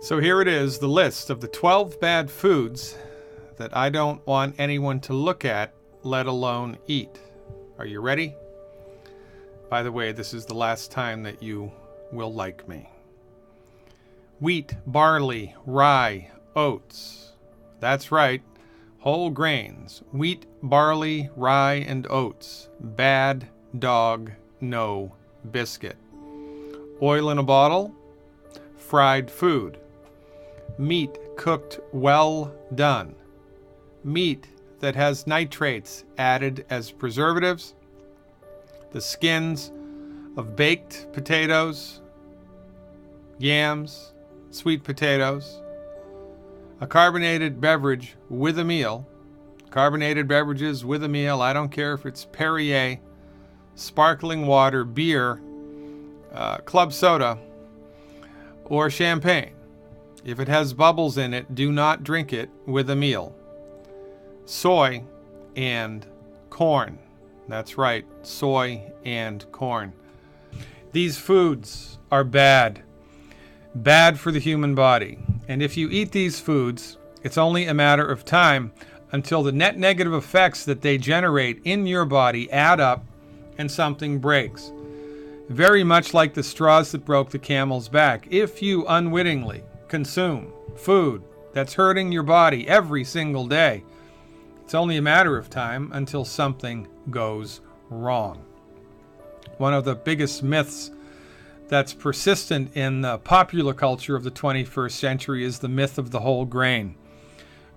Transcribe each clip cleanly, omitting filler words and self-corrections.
So here it is, the list of the 12 bad foods that I don't want anyone to look at, let alone eat. Are you ready? By the way, this is the last time that you will like me. Wheat, barley, rye, oats. That's right, whole grains. Wheat, barley, rye, and oats. Bad dog, no biscuit. Oil in a bottle, fried food. Meat cooked well done. Meat that has nitrates added as preservatives. The skins of baked potatoes, yams, sweet potatoes. A carbonated beverage with a meal. Carbonated beverages with a meal, I don't care if it's Perrier, sparkling water, beer, club soda, or champagne. If it has bubbles in it, do not drink it with a meal. Soy and corn. That's right, soy and corn. These foods are bad. Bad for the human body. And if you eat these foods, it's only a matter of time until the net negative effects that they generate in your body add up and something breaks. Very much like the straws that broke the camel's back. If you unwittingly consume food that's hurting your body every single day, it's only a matter of time until something goes wrong. One of the biggest myths that's persistent in the popular culture of the 21st century is the myth of the whole grain.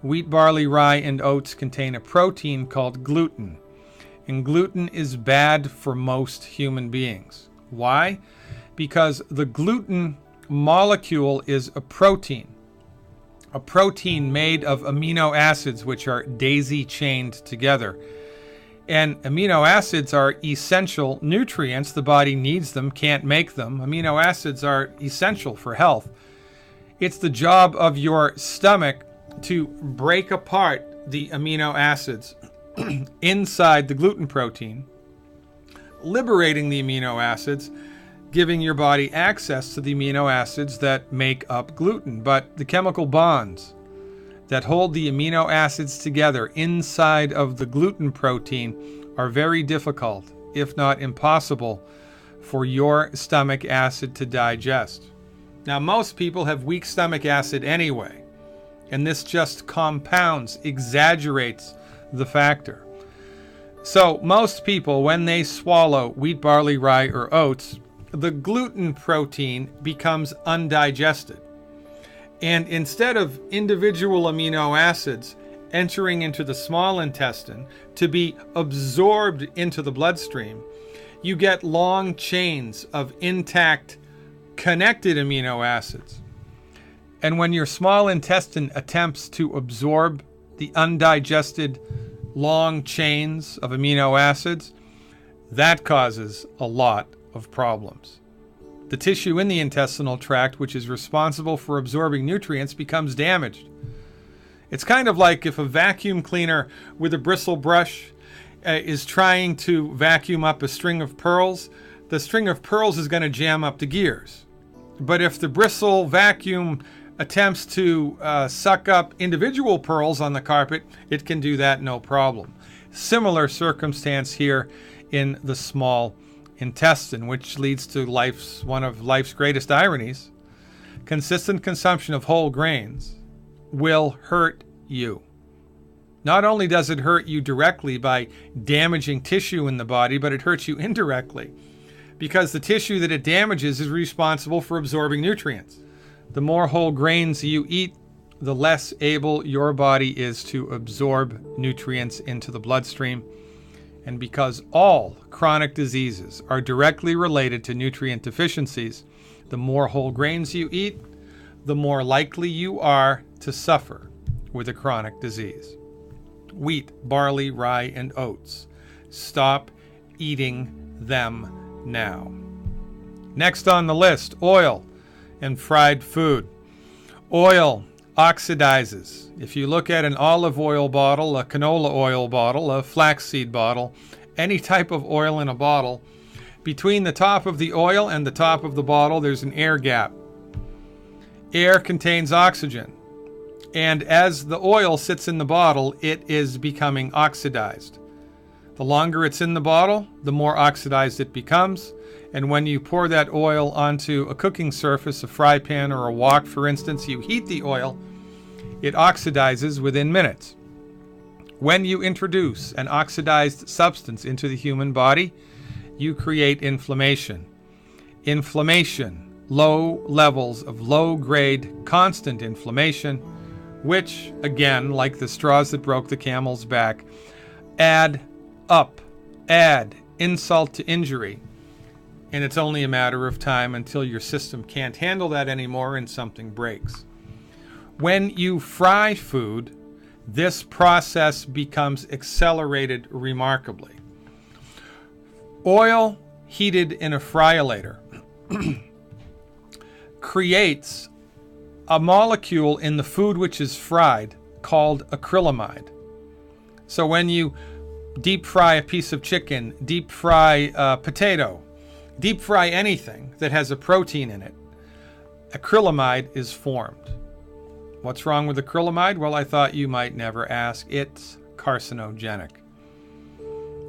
Wheat, barley, rye, and oats contain a protein called gluten. And gluten is bad for most human beings. Why? Because the gluten molecule is a protein made of amino acids which are daisy-chained together. And amino acids are essential nutrients. The body needs them, can't make them. Amino acids are essential for health. It's the job of your stomach to break apart the amino acids inside the gluten protein, liberating the amino acids, giving your body access to the amino acids that make up gluten. But the chemical bonds that hold the amino acids together inside of the gluten protein are very difficult, if not impossible, for your stomach acid to digest. Now, most people have weak stomach acid anyway, and this just compounds, exaggerates the factor. So most people, when they swallow wheat, barley, rye, or oats, the gluten protein becomes undigested. And instead of individual amino acids entering into the small intestine to be absorbed into the bloodstream, you get long chains of intact, connected amino acids. And when your small intestine attempts to absorb the undigested long chains of amino acids, that causes a lot of problems. The tissue in the intestinal tract, which is responsible for absorbing nutrients, becomes damaged. It's kind of like if a vacuum cleaner with a bristle brush is trying to vacuum up a string of pearls. The string of pearls is going to jam up the gears. But if the bristle vacuum attempts to suck up individual pearls on the carpet, it can do that no problem. Similar circumstance here in the small intestine, which leads to one of life's greatest ironies. Consistent consumption of whole grains will hurt you. Not only does it hurt you directly by damaging tissue in the body, but it hurts you indirectly because the tissue that it damages is responsible for absorbing nutrients. The more whole grains you eat, the less able your body is to absorb nutrients into the bloodstream. And because all chronic diseases are directly related to nutrient deficiencies, the more whole grains you eat, the more likely you are to suffer with a chronic disease. Wheat, barley, rye, and oats. Stop eating them now. Next on the list, oil and fried food. Oil oxidizes. If you look at an olive oil bottle, a canola oil bottle, a flaxseed bottle, any type of oil in a bottle, between the top of the oil and the top of the bottle, there's an air gap. Air contains oxygen. And as the oil sits in the bottle, it is becoming oxidized. The longer it's in the bottle, the more oxidized it becomes. And when you pour that oil onto a cooking surface, a fry pan or a wok, for instance, you heat the oil, it oxidizes within minutes. When you introduce an oxidized substance into the human body, you create inflammation. Inflammation, low levels of low-grade, constant inflammation, which, again, like the straws that broke the camel's back, add insult to injury. And it's only a matter of time until your system can't handle that anymore and something breaks. When you fry food, this process becomes accelerated remarkably. Oil heated in a fryolator creates a molecule in the food which is fried called acrylamide. So when you deep fry a piece of chicken, deep fry a potato, deep fry anything that has a protein in it, acrylamide is formed. What's wrong with acrylamide? Well, I thought you might never ask. It's carcinogenic.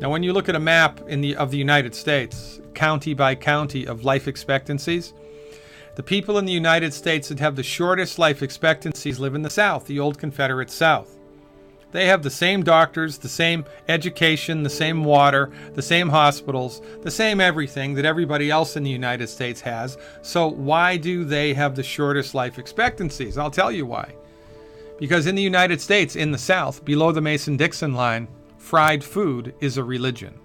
Now, when you look at a map of the United States, county by county of life expectancies, the people in the United States that have the shortest life expectancies live in the South, the old Confederate South. They have the same doctors, the same education, the same water, the same hospitals, the same everything that everybody else in the United States has. So why do they have the shortest life expectancies? I'll tell you why. Because in the United States, in the South, below the Mason-Dixon line, fried food is a religion.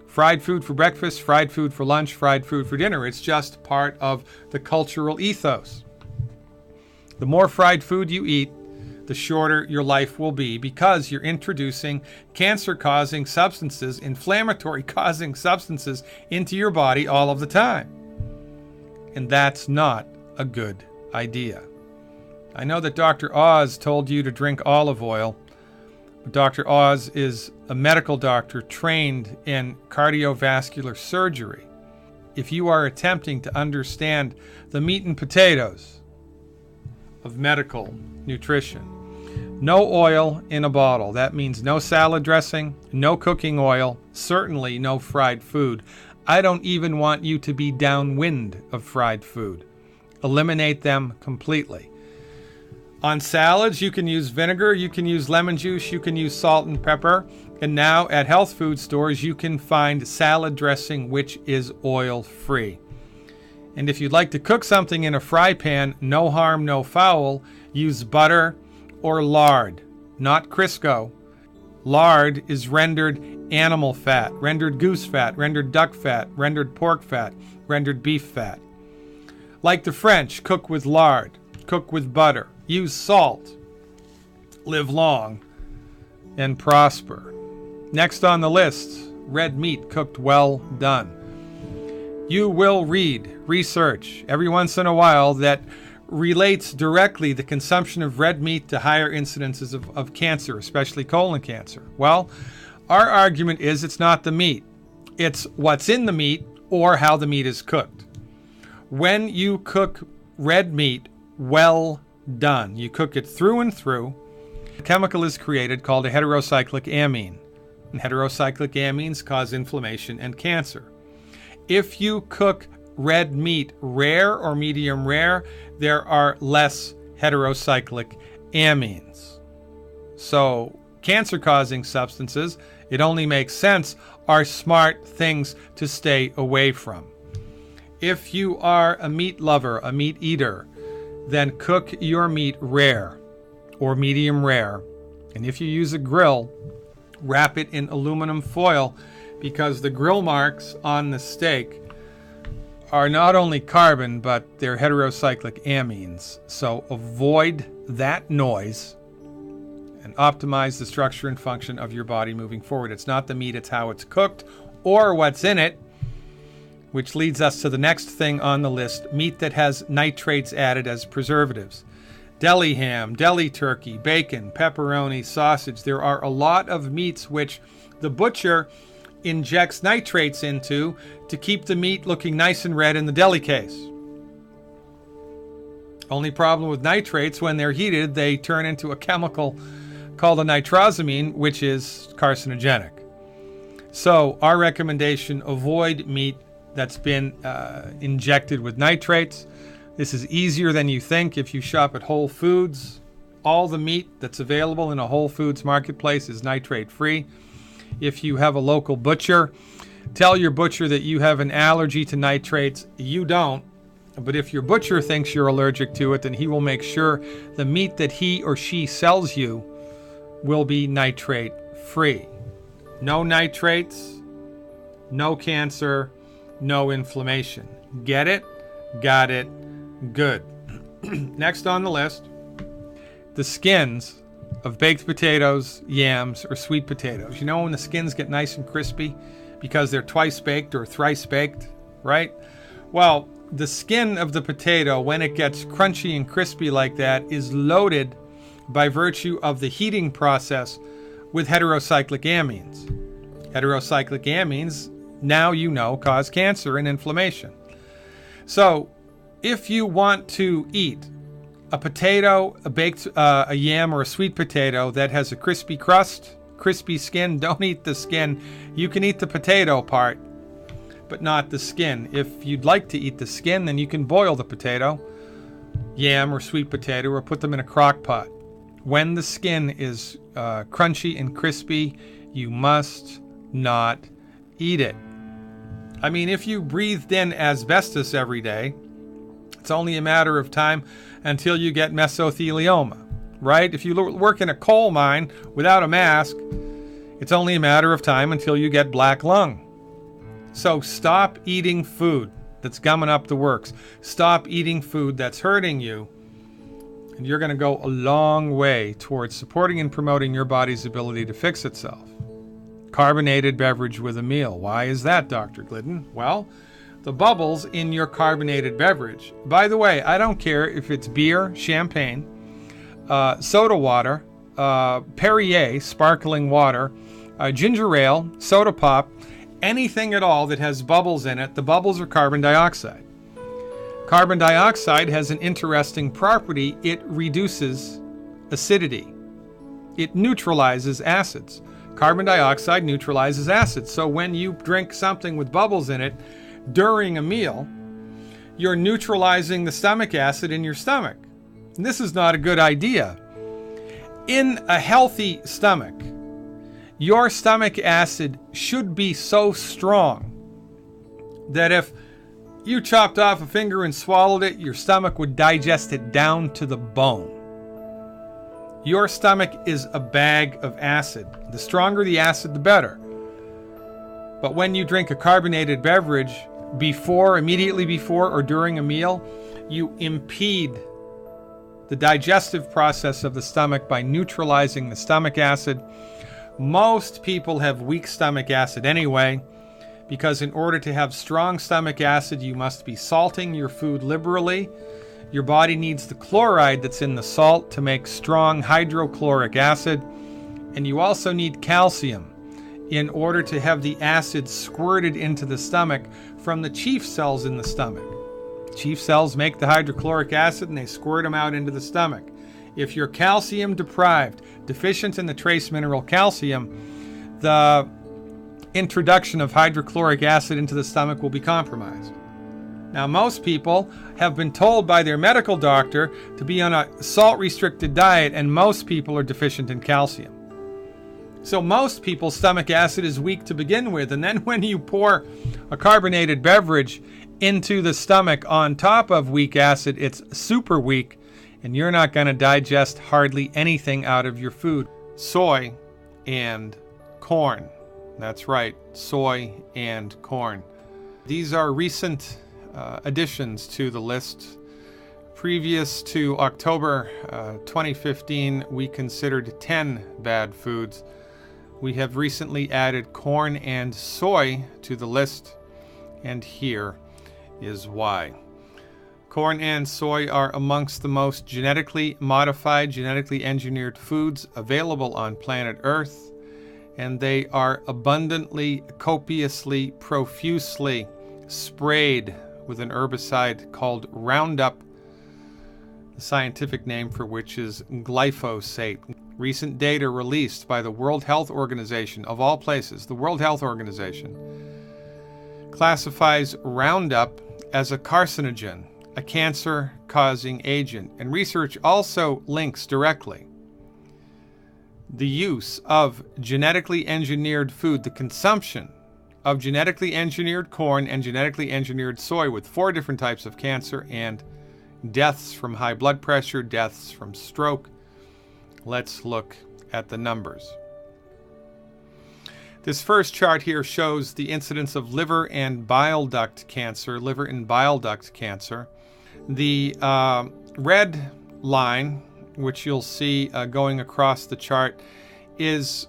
Fried food for breakfast, fried food for lunch, fried food for dinner. It's just part of the cultural ethos. The more fried food you eat, the shorter your life will be, because you're introducing cancer-causing substances, inflammatory-causing substances into your body all of the time. And that's not a good idea. I know that Dr. Oz told you to drink olive oil, but Dr. Oz is a medical doctor trained in cardiovascular surgery. If you are attempting to understand the meat and potatoes of medical nutrition, no oil in a bottle. That means no salad dressing, no cooking oil, certainly no fried food. I don't even want you to be downwind of fried food. Eliminate them completely. On salads, you can use vinegar, you can use lemon juice, you can use salt and pepper. And now at health food stores, you can find salad dressing which is oil-free. And if you'd like to cook something in a fry pan, no harm, no foul, use butter or lard, not Crisco. Lard is rendered animal fat, rendered goose fat, rendered duck fat, rendered pork fat, rendered beef fat. Like the French, cook with lard, cook with butter, use salt, live long, and prosper. Next on the list, red meat cooked well done. You will read research every once in a while that relates directly the consumption of red meat to higher incidences of cancer, especially colon cancer. Well, our argument is it's not the meat. It's what's in the meat or how the meat is cooked. When you cook red meat well done, you cook it through and through, a chemical is created called a heterocyclic amine. And heterocyclic amines cause inflammation and cancer. If you cook red meat rare or medium rare, there are less heterocyclic amines. So cancer-causing substances, it only makes sense, are smart things to stay away from. If you are a meat lover, a meat eater, then cook your meat rare or medium rare. And if you use a grill, wrap it in aluminum foil, because the grill marks on the steak are not only carbon, but they're heterocyclic amines. So avoid that noise and optimize the structure and function of your body moving forward. It's not the meat, it's how it's cooked or what's in it, which leads us to the next thing on the list, meat that has nitrates added as preservatives. Deli ham, deli turkey, bacon, pepperoni, sausage. There are a lot of meats which the butcher injects nitrates into to keep the meat looking nice and red in the deli case. Only problem with nitrates, when they're heated, they turn into a chemical called a nitrosamine, which is carcinogenic. So our recommendation, avoid meat that's been injected with nitrates. This is easier than you think. If you shop at Whole Foods, all the meat that's available in a Whole Foods marketplace is nitrate free. If you have a local butcher, tell your butcher that you have an allergy to nitrates. You don't. But if your butcher thinks you're allergic to it, then he will make sure the meat that he or she sells you will be nitrate free. No nitrates, no cancer, no inflammation. Get it? Got it? Good. Next on the list, the skins of baked potatoes, yams, or sweet potatoes. You know when the skins get nice and crispy because they're twice baked or thrice baked, right? Well, the skin of the potato, when it gets crunchy and crispy like that, is loaded by virtue of the heating process with heterocyclic amines. Heterocyclic amines, now you know, cause cancer and inflammation. So if you want to eat a potato, a yam, or a sweet potato that has a crispy crust, crispy skin, don't eat the skin. You can eat the potato part, but not the skin. If you'd like to eat the skin, then you can boil the potato, yam, or sweet potato, or put them in a crock pot. When the skin is crunchy and crispy, you must not eat it. I mean, if you breathed in asbestos every day, it's only a matter of time until you get mesothelioma, right? If you work in a coal mine without a mask, it's only a matter of time until you get black lung. So stop eating food that's gumming up the works. Stop eating food that's hurting you. And you're going to go a long way towards supporting and promoting your body's ability to fix itself. Carbonated beverage with a meal. Why is that, Dr. Glidden? Well, the bubbles in your carbonated beverage. By the way, I don't care if it's beer, champagne, soda water, Perrier, sparkling water, ginger ale, soda pop, anything at all that has bubbles in it. The bubbles are carbon dioxide. Carbon dioxide has an interesting property. It reduces acidity. It neutralizes acids. Carbon dioxide neutralizes acids. So when you drink something with bubbles in it during a meal, you're neutralizing the stomach acid in your stomach. And this is not a good idea. In a healthy stomach, your stomach acid should be so strong that if you chopped off a finger and swallowed it, your stomach would digest it down to the bone. Your stomach is a bag of acid. The stronger the acid, the better. But when you drink a carbonated beverage immediately before or during a meal, you impede the digestive process of the stomach by neutralizing the stomach acid. Most people have weak stomach acid anyway, because in order to have strong stomach acid, you must be salting your food liberally. Your body needs the chloride that's in the salt to make strong hydrochloric acid. And you also need calcium in order to have the acid squirted into the stomach from the chief cells in the stomach. Chief cells make the hydrochloric acid and they squirt them out into the stomach. If you're calcium deprived, deficient in the trace mineral calcium, the introduction of hydrochloric acid into the stomach will be compromised. Now, most people have been told by their medical doctor to be on a salt-restricted diet, and most people are deficient in calcium. So most people's stomach acid is weak to begin with, and then when you pour a carbonated beverage into the stomach on top of weak acid, it's super weak, and you're not going to digest hardly anything out of your food. Soy and corn. That's right, soy and corn. These are recent additions to the list. Previous to October 2015, we considered 10 bad foods. We have recently added corn and soy to the list, and here is why. Corn and soy are amongst the most genetically modified, genetically engineered foods available on planet Earth, and they are abundantly, copiously, profusely sprayed with an herbicide called Roundup the scientific name for which is glyphosate. Recent data released by the World Health Organization, of all places, the World Health Organization, classifies Roundup as a carcinogen, a cancer-causing agent, and research also links directly the use of genetically engineered food, the consumption of genetically engineered corn and genetically engineered soy with 4 different types of cancer and deaths from high blood pressure, deaths from stroke. Let's look at the numbers. This first chart here shows the incidence of liver and bile duct cancer, The red line, which you'll see going across the chart, is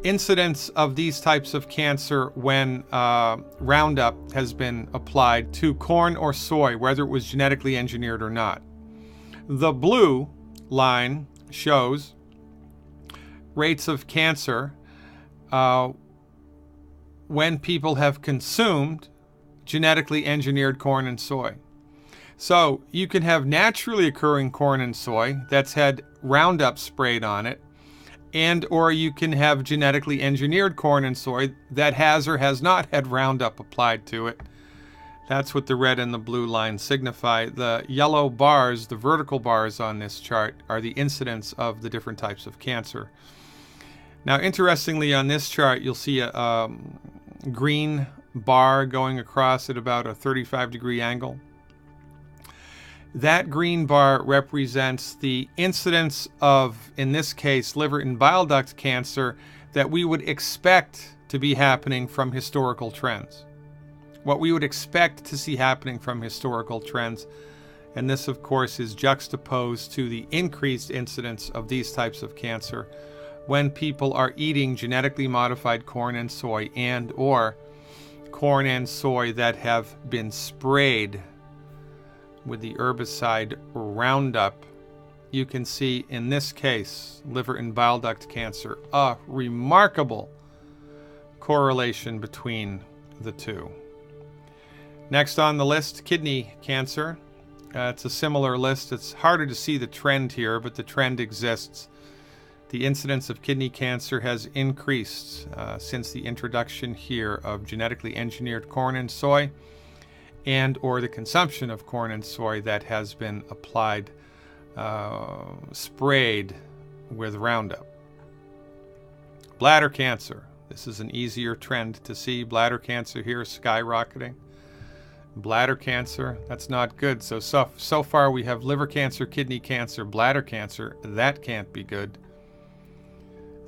incidence of these types of cancer when Roundup has been applied to corn or soy, whether it was genetically engineered or not. The blue line shows rates of cancer when people have consumed genetically engineered corn and soy. So you can have naturally occurring corn and soy that's had Roundup sprayed on it, and or you can have genetically engineered corn and soy that has or has not had Roundup applied to it. That's what the red and the blue lines signify. The yellow bars, the vertical bars on this chart, are the incidence of the different types of cancer. Now, interestingly, on this chart, you'll see a green bar going across at about a 35-degree angle. That green bar represents the incidence of, in this case, liver and bile duct cancer that we would expect to be happening from historical trends. What we would expect to see happening from historical trends. And this, of course, is juxtaposed to the increased incidence of these types of cancer when people are eating genetically modified corn and soy and or corn and soy that have been sprayed with the herbicide Roundup. You can see in this case, liver and bile duct cancer, a remarkable correlation between the two. Next on the list, kidney cancer. It's a similar list. It's harder to see the trend here, but the trend exists. The incidence of kidney cancer has increased since the introduction here of genetically engineered corn and soy, and or the consumption of corn and soy that has been applied, sprayed with Roundup. Bladder cancer. This is an easier trend to see. Bladder cancer here skyrocketing. Bladder cancer, that's not good. So far we have liver cancer, kidney cancer, bladder cancer. That can't be good.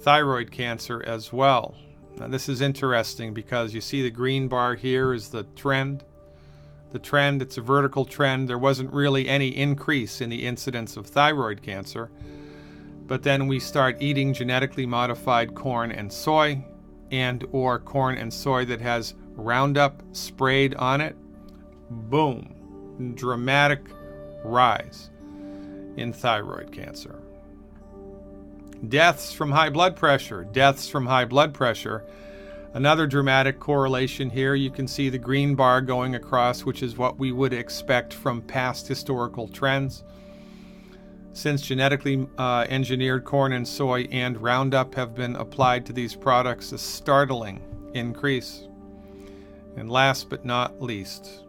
Thyroid cancer as well. Now this is interesting because you see the green bar here is the trend. The trend, it's a vertical trend. There wasn't really any increase in the incidence of thyroid cancer. But then we start eating genetically modified corn and soy, and or corn and soy that has Roundup sprayed on it. Boom. Dramatic rise in thyroid cancer. Deaths from high blood pressure. Another dramatic correlation here. You can see the green bar going across, which is what we would expect from past historical trends. Since genetically engineered corn and soy and Roundup have been applied to these products, a startling increase. And last but not least,